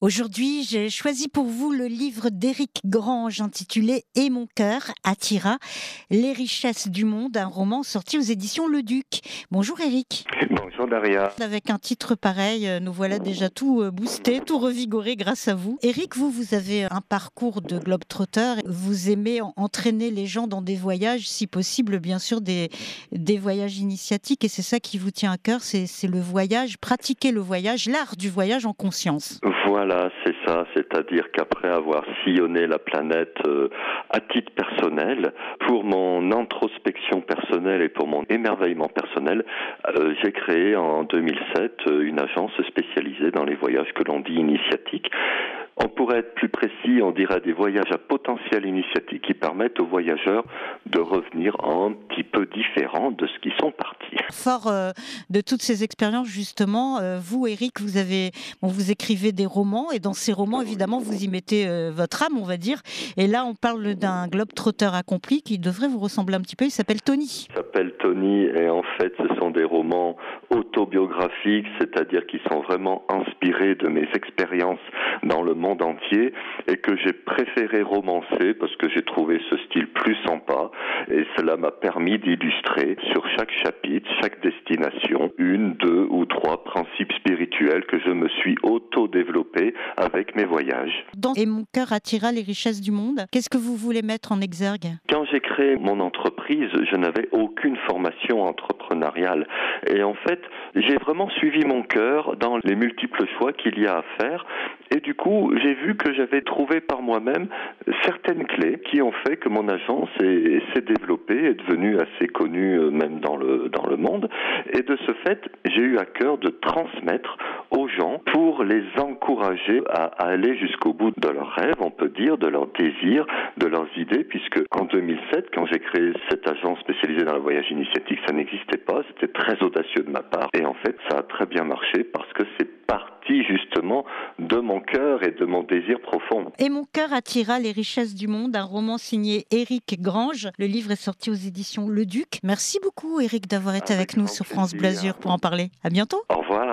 Aujourd'hui, j'ai choisi pour vous le livre d'Éric Grange intitulé « Et mon cœur attira les richesses du monde », un roman sorti aux éditions Le Duc. Bonjour Éric. Bonjour Daria. Avec un titre pareil, nous voilà déjà tout boosté, tout revigoré grâce à vous. Éric, vous avez un parcours de globe-trotter. Vous aimez entraîner les gens dans des voyages, si possible, bien sûr, des voyages initiatiques. Et c'est ça qui vous tient à cœur, c'est le voyage, pratiquer le voyage, l'art du voyage en conscience. Voilà, c'est ça. C'est-à-dire qu'après avoir sillonné la planète à titre personnel, pour mon introspection personnelle et pour mon émerveillement personnel, j'ai créé en 2007 une agence spécialisée dans les voyages que l'on dit initiatiques. On pourrait être plus précis, on dirait des voyages à potentiel initiatique qui permettent aux voyageurs de revenir un petit peu différents de ce qu'ils sont partis. Fort de toutes ces expériences, justement, vous, Éric, vous écrivez des romans, et dans ces romans, évidemment, vous y mettez votre âme, on va dire. Et là, on parle d'un globe-trotter accompli qui devrait vous ressembler un petit peu. Il s'appelle Tony. Il s'appelle Tony, et en fait, ce sont des romans autobiographiques, c'est-à-dire qui sont vraiment inspirés de mes expériences dans le monde entier, et que j'ai préféré romancer parce que j'ai trouvé ce style plus sympa, et cela m'a permis d'illustrer sur chaque chapitre, chaque destination, une, deux ou trois principes spirituels que je me suis auto-développé avec mes voyages. Dans Et mon cœur attira les richesses du monde, qu'est-ce que vous voulez mettre en exergue ? Quand j'ai créé mon entreprise, je n'avais aucune formation entrepreneuriale, et en fait, j'ai vraiment suivi mon cœur dans les multiples choix qu'il y a à faire. Et du coup, j'ai vu que j'avais trouvé par moi-même certaines clés qui ont fait que mon agence s'est développée, est devenue assez connue même dans le monde. Et de ce fait, j'ai eu à cœur de transmettre aux gens pour les encourager à aller jusqu'au bout de leurs rêves, on peut dire, de leurs désirs, de leurs idées, puisque en 2007, quand j'ai créé cette agence spécialisée dans le voyage initiatique, ça n'existait pas, c'était très audacieux de ma part. Et en fait, ça a très bien marché parce que c'est parti justement de mon cœur et de mon désir profond. Et mon cœur attira les richesses du monde, un roman signé Éric Grange. Le livre est sorti aux éditions Le Duc. Merci beaucoup Éric d'avoir été avec nous sur France Bleu Azur pour en parler. À bientôt. Au revoir.